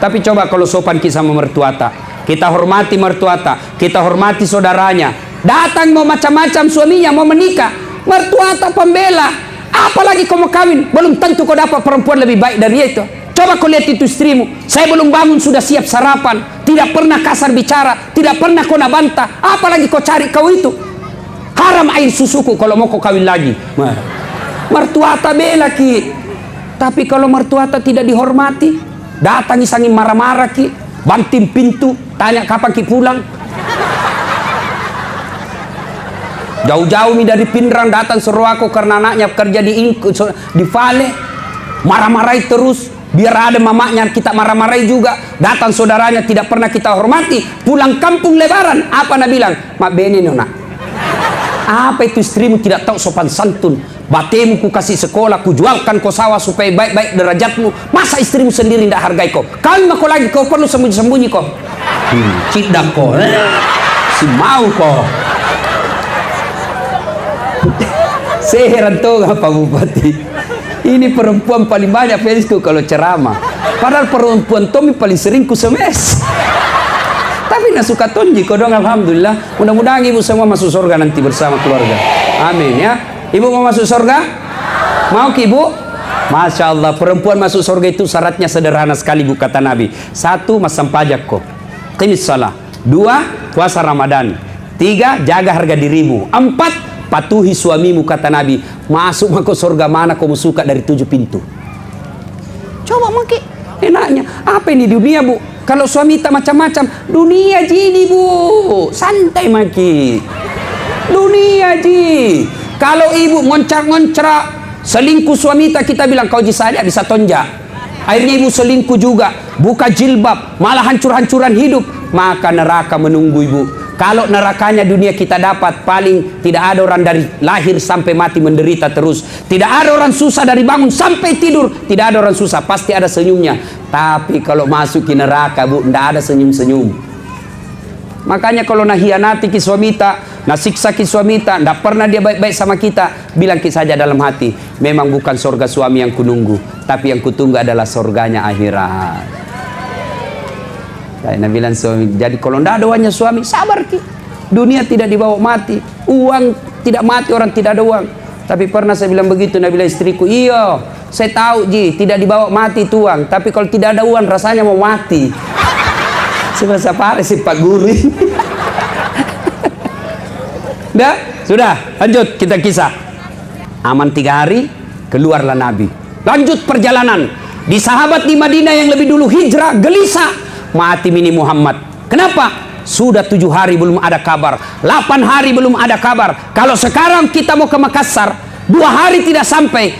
Tapi coba kalau sopan kita sama mertuata, kita hormati mertuata, kita hormati saudaranya. Datang mau macam-macam suaminya mau menikah, mertuata pembela. Apalagi kau mau kawin, belum tentu kau dapat perempuan lebih baik dari itu. Coba kau lihat itu istrimu, saya belum bangun sudah siap sarapan, tidak pernah kasar bicara, tidak pernah kau nak bantah. Apalagi kau cari kau itu. Haram air susuku kalau mau kau kawin lagi. Mertuata bela ki. Tapi kalau mertuata tidak dihormati, datangi sangin marah-marah ki, banting pintu, tanya kapan ki pulang. Jauh-jauh dari Pindrang datang suruh aku karena anaknya kerja di Vale, marah-marahi terus. Biar ada mamanya kita marah-marahi juga. Datang saudaranya tidak pernah kita hormati. Pulang kampung lebaran, apa nak bilang? Mak beni nona. Apa itu istrimu tidak tahu sopan santun? Batemu ku kasih sekolah, ku jualkan kau sawah supaya baik-baik derajatmu. Masa istrimu sendiri tidak hargai kau? Kawin kau lagi, kau perlu sembunyi-sembunyi kau. Cidak kau, si mau kau. Saya heran tuh Pak Bupati. Ini perempuan paling banyak fansku kalau ceramah. Padahal perempuan Tommy paling sering ku semes. Tapi nak suka tonji kodong, alhamdulillah. Mudah-mudahan ibu semua masuk surga nanti bersama keluarga. Amin ya. Ibu mau masuk surga? Mau ki ibu? Masya Allah, perempuan masuk surga itu syaratnya sederhana sekali Bu, kata Nabi. 1, masam pajak kok. Qimis salah. 2, puasa Ramadan. 3, jaga harga dirimu. 4, patuhi suamimu, kata Nabi. Masuk ke surga mana kau suka dari 7 pintu. Coba mungkin enaknya apa ini dunia Bu? Kalau suami tak macam-macam, dunia jini Bu, santai maki. Dunia ji. Kalau ibu ngoncrak-ngoncrak selingkuh suami tak, kita bilang kau ji saja bisa tonjak. Akhirnya ibu selingkuh juga, buka jilbab, malah hancur-hancuran hidup, maka neraka menunggu ibu. Kalau nerakanya dunia kita dapat, paling tidak ada orang dari lahir sampai mati menderita terus. Tidak ada orang susah dari bangun sampai tidur. Tidak ada orang susah, pasti ada senyumnya. Tapi kalau masuk ke neraka Bu, tidak ada senyum-senyum. Makanya kalau nak hianati ki suami tak, nak siksa ki suami tak, tidak pernah dia baik-baik sama kita, bilang ki saja dalam hati, memang bukan surga suami yang kununggu, tapi yang kutunggu adalah surganya akhirat. Nabi bilang suami, jadi kalau tidak ada uangnya suami, sabar ki. Dunia tidak dibawa mati, uang tidak mati, orang tidak ada uang. Tapi pernah saya bilang begitu, Nabi bilang istriku, iya, saya tahu Ji, tidak dibawa mati itu uang. Tapi kalau tidak ada uang, rasanya mau mati. Sebab apa sih Pak Guru? Sudah, lanjut kita kisah. Aman 3 hari, keluarlah Nabi. Lanjut perjalanan. Di sahabat di Madinah yang lebih dulu hijrah, gelisah. Mati mini Muhammad. Kenapa? Sudah 7 hari belum ada kabar, 8 hari belum ada kabar. Kalau sekarang kita mau ke Makassar, 2 hari tidak sampai,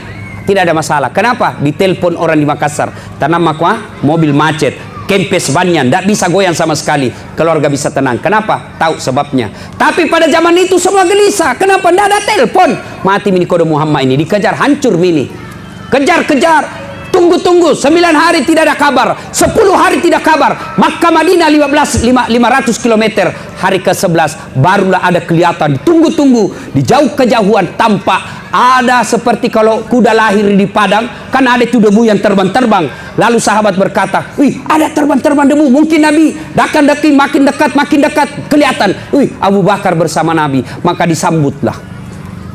tidak ada masalah. Kenapa? Ditelepon orang di Makassar, tanam makwa, mobil macet, kempes bannya, tidak bisa goyang sama sekali. Keluarga bisa tenang. Kenapa? Tahu sebabnya. Tapi pada zaman itu semua gelisah. Kenapa? Tidak ada telepon. Mati mini kode Muhammad ini, dikejar hancur mini. Kejar-kejar. Tunggu-tunggu, 9 hari tidak ada kabar, 10 hari tidak kabar. Makkah Madinah 500 km. Hari ke-11 barulah ada kelihatan. Tunggu-tunggu, di jauh kejauhan tampak ada seperti kalau kuda lahir di padang, kan ada itu debu yang terbang-terbang. Lalu sahabat berkata, wih, ada terbang-terbang debu, mungkin Nabi. Daki makin dekat kelihatan. Wih, Abu Bakar bersama Nabi. Maka disambutlah.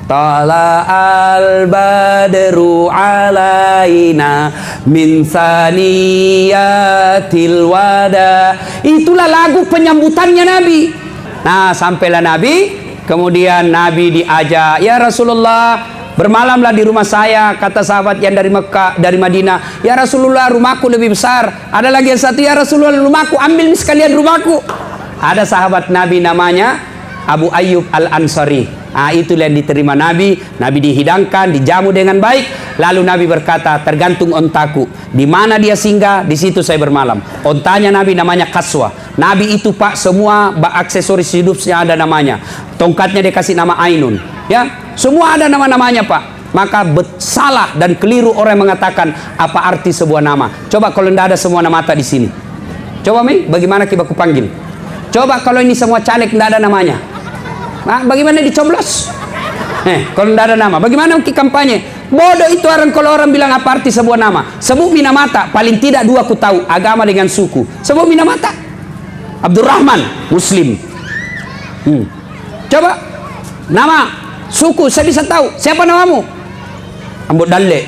Tala al-badru alaina min saniyatil wada. Itulah lagu penyambutannya Nabi. Nah, sampailah Nabi. Kemudian Nabi diajak, ya Rasulullah, bermalamlah di rumah saya. Kata sahabat yang dari Mekah, dari Madinah, ya Rasulullah, rumahku lebih besar. Ada lagi yang satu, ya Rasulullah, rumahku, ambil sekalian rumahku. Ada sahabat Nabi namanya Abu Ayyub Al-Ansari. Itulah yang diterima Nabi. Nabi dihidangkan, dijamu dengan baik. Lalu Nabi berkata, tergantung ontaku, di mana dia singgah, di situ saya bermalam. Ontanya Nabi namanya Kaswa. Nabi itu Pak, semua aksesoris hidupnya ada namanya. Tongkatnya dia kasih nama Ainun. Ya, semua ada nama-namanya Pak. Maka salah dan keliru orang yang mengatakan apa arti sebuah nama. Coba kalau tidak ada semua nama di sini. Coba Mi, bagaimana kita aku panggil? Coba kalau ini semua caleg tidak ada namanya. Nah, bagaimana dicoblos? Kalau tidak ada nama, bagaimana kita kampanye? Bodoh itu orang kalau orang bilang apa arti sebuah nama. Sebut Minamata, paling tidak 2 aku tahu, agama dengan suku. Sebut Minamata. Abdurrahman, Muslim. Coba nama, suku, saya bisa tahu. Siapa namamu? Ambot Dalle,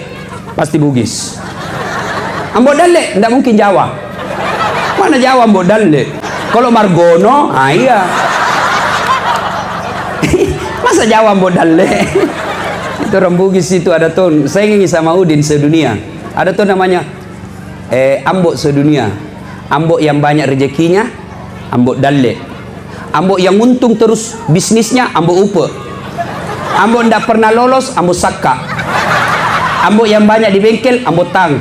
pasti Bugis. Ambot Dalle, tidak mungkin Jawa. Mana Jawa Ambot Dalle? Kalau Margono, iya. Masa Jawa modal itu orang Bugis itu ada tuh, saya ingin sama Udin sedunia. Ada tuh namanya Ambok sedunia. Ambok yang banyak rezekinya, Ambok Dalle. Ambok yang untung terus bisnisnya, Ambok Upe. Ambok ndak pernah lolos, Ambok Sakka. Ambok yang banyak di bengkel, Ambok Tang.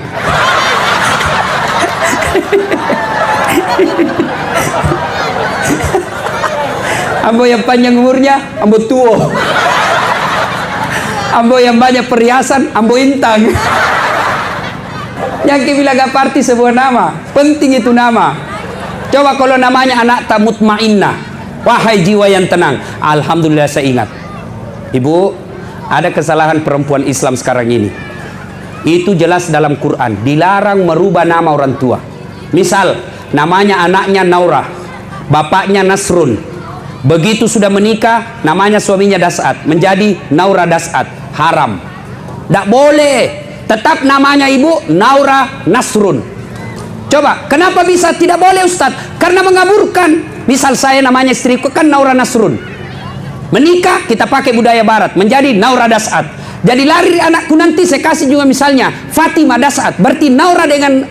Ambo yang panjang umurnya, ambo tua. Ambo yang banyak perhiasan, ambo intang. Yang bilang gak arti sebuah nama, penting itu nama. Coba kalau namanya anak tak mutmainnah, wahai jiwa yang tenang. Alhamdulillah saya ingat. Ibu, ada kesalahan perempuan Islam sekarang ini. Itu jelas dalam Quran, dilarang merubah nama orang tua. Misal, namanya anaknya Naura, bapaknya Nasrun. Begitu sudah menikah, namanya suaminya Das'at, menjadi Naura Das'at, haram. Tidak boleh. Tetap namanya ibu Naura Nasrun. Coba, kenapa bisa tidak boleh Ustadz? Karena mengaburkan. Misal saya namanya istriku kan Naura Nasrun. Menikah kita pakai budaya barat, menjadi Naura Das'at. Jadi lari anakku nanti saya kasih juga misalnya Fatimah Das'at. Berarti Naura dengan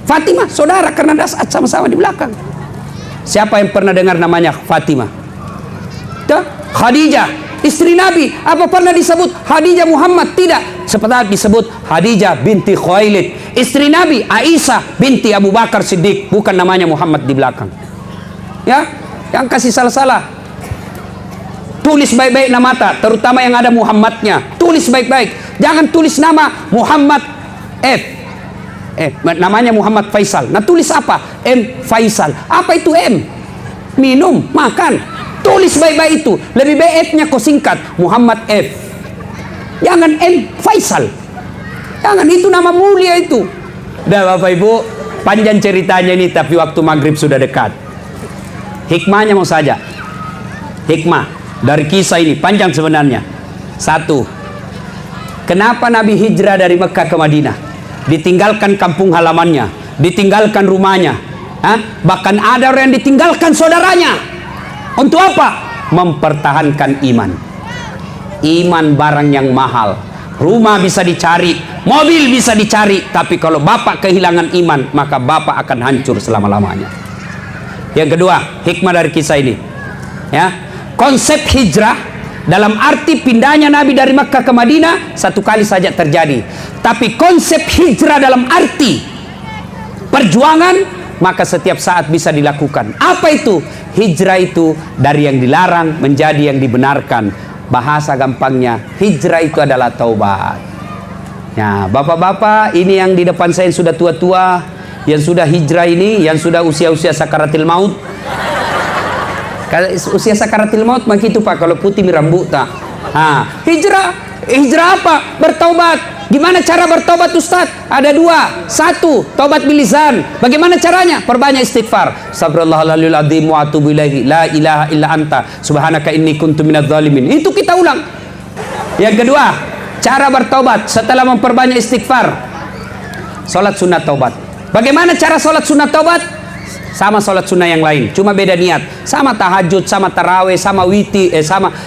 Fatimah saudara karena Das'at sama-sama di belakang. Siapa yang pernah dengar namanya Fatimah? Khadijah, istri Nabi. Apa pernah disebut Khadijah Muhammad? Tidak. Seperti disebut Khadijah binti Khuwailid. Istri Nabi Aisyah binti Abu Bakar Siddiq. Bukan namanya Muhammad di belakang. Ya, yang kasih salah-salah. Tulis baik-baik nama tak, terutama yang ada Muhammadnya. Tulis baik-baik. Jangan tulis nama Muhammad F. Namanya Muhammad Faisal. Nah tulis apa? M Faisal. Apa itu M? Minum, makan. Tulis baik-baik itu. Lebih baik F-nya kau singkat. Muhammad F. Jangan M Faisal. Jangan, itu nama mulia itu. Udah Bapak Ibu, Panjang ceritanya ini, tapi waktu maghrib sudah dekat. Hikmahnya mau saja. Hikmah dari kisah ini panjang sebenarnya. Satu, kenapa Nabi hijrah dari Mekah ke Madinah? Ditinggalkan kampung halamannya, ditinggalkan rumahnya, bahkan ada orang yang ditinggalkan saudaranya. Untuk apa? Mempertahankan iman. Iman barang yang mahal. Rumah bisa dicari, mobil bisa dicari, tapi kalau bapak kehilangan iman, maka bapak akan hancur selama-lamanya. Yang kedua, hikmah dari kisah ini, ya, konsep hijrah dalam arti pindahnya Nabi dari Mekah ke Madinah satu kali saja terjadi. Tapi konsep hijrah dalam arti perjuangan, maka setiap saat bisa dilakukan. Apa itu? Hijrah itu dari yang dilarang menjadi yang dibenarkan. Bahasa gampangnya, hijrah itu adalah taubat. Ya, bapak-bapak ini yang di depan saya yang sudah tua-tua, yang sudah hijrah ini, yang sudah usia-usia sakaratil maut. Kalau usia sakaratil maut maka itu Pak, kalau putih rambut tak. Hijrah apa? Bertaubat. Gimana cara bertobat Ustaz? Ada dua. Satu, taubat bilisan. Bagaimana caranya? Perbanyak istighfar. Astagfirullahaladzim wa atubu ilaihi. La ilaha illa anta subhanaka inni kuntu minadz zalimin. Itu kita ulang. Yang kedua, cara bertobat setelah memperbanyak istighfar. Salat sunat taubat. Bagaimana cara salat sunat taubat? Sama salat sunnah yang lain, cuma beda niat. Sama tahajud, sama tarawih, sama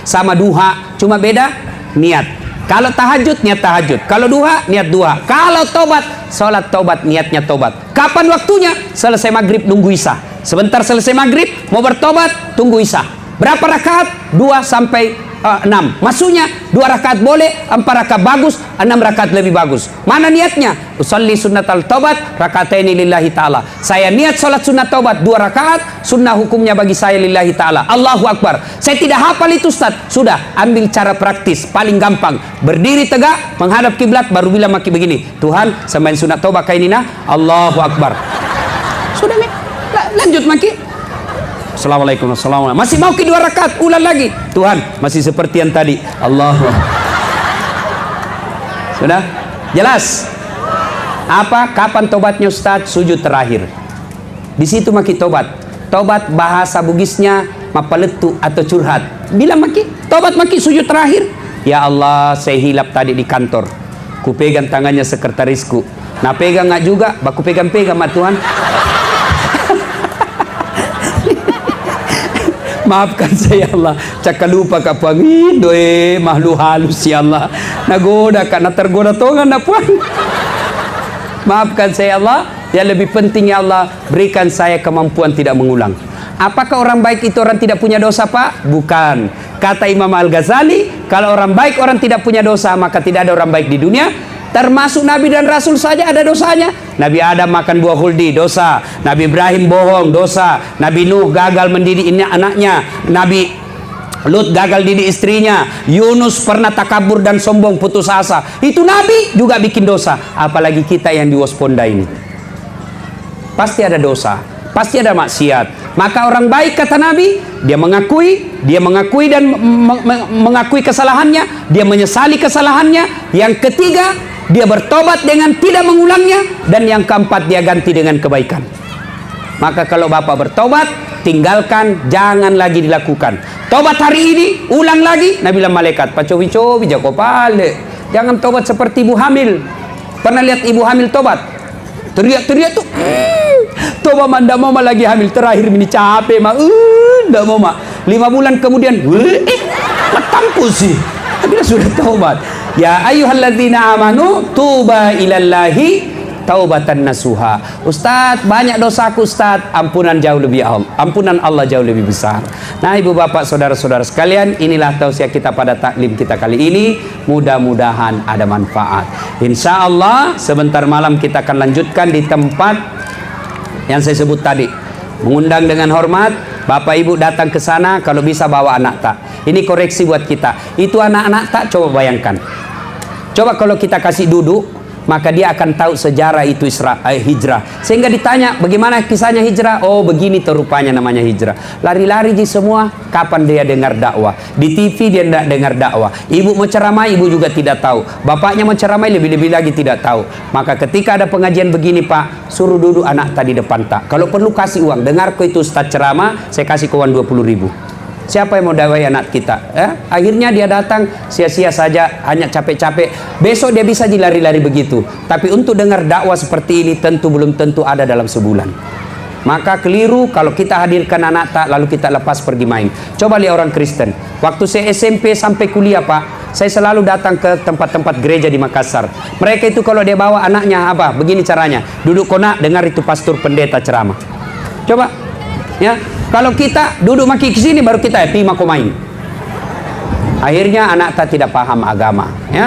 sama duha, cuma beda niat. Kalau tahajud, niat tahajud. Kalau duha, niat duha. Kalau tobat, sholat tobat, niatnya tobat. Kapan waktunya? Selesai maghrib, nunggu isya. Sebentar selesai maghrib, mau bertobat, tunggu isya. Berapa rakaat? 2 sampai 6. Maksudnya 2 rakaat boleh, 4 rakaat bagus, 6 rakaat lebih bagus. Mana niatnya? Usalli sunnatal taubat rakataini lillahi ta'ala. Saya niat sholat sunat taubat 2 rakaat, sunnah hukumnya bagi saya lillahi ta'ala. Allahu Akbar. Saya tidak hafal itu Ustaz. Sudah, ambil cara praktis paling gampang. Berdiri tegak, menghadap kiblat, baru bilang maki begini, Tuhan, sembahin sunat taubat kayak ini nah. Allahu Akbar. Sudah, lanjut maki. Assalamualaikum, assalamualaikum. Masih mau ke 2 rakaat, ulang lagi. Tuhan, masih seperti yang tadi. Allah. Sudah? Jelas? Apa? Kapan tobatnya Ustaz? Sujud terakhir. Di situ maki tobat. Tobat bahasa Bugisnya mapaletu atau curhat. Bilang maki, tobat maki sujud terakhir. Ya Allah, saya hilap tadi di kantor. Ku pegang tangannya sekretarisku. Nah pegang nggak juga, baku pegang-pegang mak Tuhan. Maafkan saya Allah, cakap lupa kak puang doe mahlu halus ya Allah, nagoda karena tergoda tongan na puang. Maafkan saya Allah, yang lebih penting ya Allah, berikan saya kemampuan tidak mengulang. Apakah orang baik itu orang tidak punya dosa Pak? Bukan. Kata Imam Al-Ghazali, kalau orang baik orang tidak punya dosa, maka tidak ada orang baik di dunia. Termasuk Nabi dan Rasul saja ada dosanya. Nabi Adam makan buah khuldi, dosa. Nabi Ibrahim bohong, dosa. Nabi Nuh gagal mendidik anaknya. Nabi Lut gagal didik istrinya. Yunus pernah takabur dan sombong, putus asa. Itu Nabi juga bikin dosa. Apalagi kita yang diwasponda ini. Pasti ada dosa, pasti ada maksiat. Maka orang baik kata Nabi, dia mengakui dan mengakui kesalahannya, dia menyesali kesalahannya. Yang ketiga, dia bertobat dengan tidak mengulangnya. Dan yang keempat, dia ganti dengan kebaikan. Maka kalau Bapak bertobat, tinggalkan, jangan lagi dilakukan. Tobat hari ini, ulang lagi. Nabi bilang malaikat, pacobi-cobi jako pale. Jangan tobat seperti ibu hamil. Pernah lihat ibu hamil tobat? Teriak-teriak tuh. Tobat mah ndak mau lagi hamil. Terakhir ini capek mah. Ndak mau mah. 5 bulan kemudian, matampu sih. Tapi sudah tobat. Ya ayyuhalladzina amanu tuba ilallahi taubatan nasuha. Ustaz, banyak dosaku Ustaz. Ampunan Allah jauh lebih besar. Nah, Ibu Bapak, saudara-saudara sekalian, inilah tausiah kita pada taklim kita kali ini. Mudah-mudahan ada manfaat. Insya Allah sebentar malam kita akan lanjutkan di tempat yang saya sebut tadi. Mengundang dengan hormat. Bapak Ibu datang ke sana, kalau bisa bawa anak tak. Ini koreksi buat kita. Itu anak-anak tak, coba bayangkan. Coba kalau kita kasih duduk, maka dia akan tahu sejarah itu hijrah. Sehingga ditanya, bagaimana kisahnya hijrah? Oh, begini terupanya namanya hijrah. Lari-lari di semua, kapan dia dengar dakwah? Di TV dia tidak dengar dakwah. Ibu mau ceramah, ibu juga tidak tahu. Bapaknya mau ceramah, lebih-lebih lagi tidak tahu. Maka ketika ada pengajian begini, Pak, suruh duduk anak tadi depan tak. Kalau perlu kasih uang. Dengar kok itu Ustaz ceramah, saya kasih uang 20.000. Siapa yang mau dakwai anak kita? Akhirnya dia datang sia-sia saja, hanya capek-capek. Besok dia bisa dilari-lari begitu. Tapi untuk dengar dakwah seperti ini tentu belum tentu ada dalam sebulan. Maka keliru kalau kita hadirkan anak tak lalu kita lepas pergi main. Coba lihat orang Kristen. Waktu saya SMP sampai kuliah, Pak, saya selalu datang ke tempat-tempat gereja di Makassar. Mereka itu kalau dia bawa anaknya apa? Begini caranya. Duduk konak, dengar itu pastor pendeta ceramah. Coba, ya. Kalau kita duduk maki ke sini baru kita happy mako main. Akhirnya anak tak tidak paham agama, ya.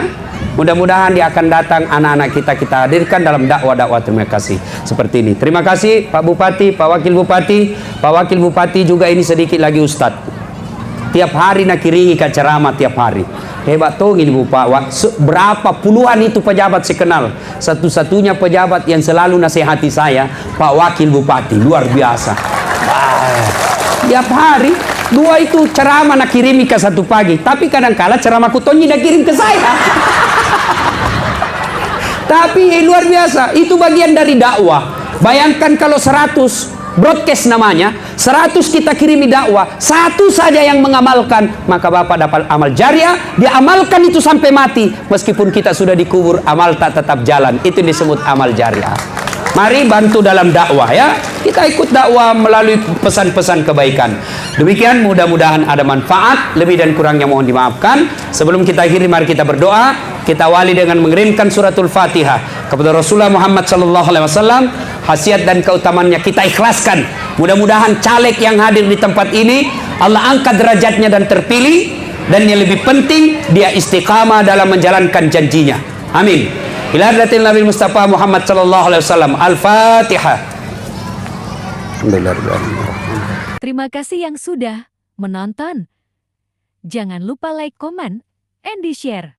Mudah-mudahan dia akan datang anak-anak kita hadirkan dalam dakwah-dakwah. Terima kasih seperti ini. Terima kasih Pak Bupati, Pak Wakil Bupati. Pak Wakil Bupati juga ini sedikit lagi Ustadz. Tiap hari nak kiringi ke ceramah tiap hari. Hebat tuh ini Bapak. Berapa puluhan itu pejabat saya kenal. Satu-satunya pejabat yang selalu nasihati saya Pak Wakil Bupati. Luar biasa. Tiap hari dua itu ceramah nak kirimi ke satu pagi. Tapi kadang-kala ceramah kutonyi nak kirim ke saya. Tapi luar biasa. Itu bagian dari dakwah. Bayangkan kalau 100 broadcast namanya, 100 kita kirimi dakwah, satu saja yang mengamalkan, maka Bapak dapat amal jariah. Dia amalkan itu sampai mati, meskipun kita sudah dikubur, amal tak tetap jalan. Itu disebut amal jariah. Mari bantu dalam dakwah, ya. Kita ikut dakwah melalui pesan-pesan kebaikan. Demikian, mudah-mudahan ada manfaat. Lebih dan kurangnya mohon dimaafkan. Sebelum kita akhiri, mari kita berdoa. Kita awali dengan mengirimkan suratul Fatihah kepada Rasulullah Muhammad SAW. Khasiat dan keutamannya kita ikhlaskan. Mudah-mudahan caleg yang hadir di tempat ini Allah angkat derajatnya dan terpilih, dan yang lebih penting dia istiqamah dalam menjalankan janjinya. Amin. Ila hadratil Nabi Mustafa Muhammad SAW. Al-Fatihah. Terima kasih yang sudah menonton. Jangan lupa like, comment, and di share.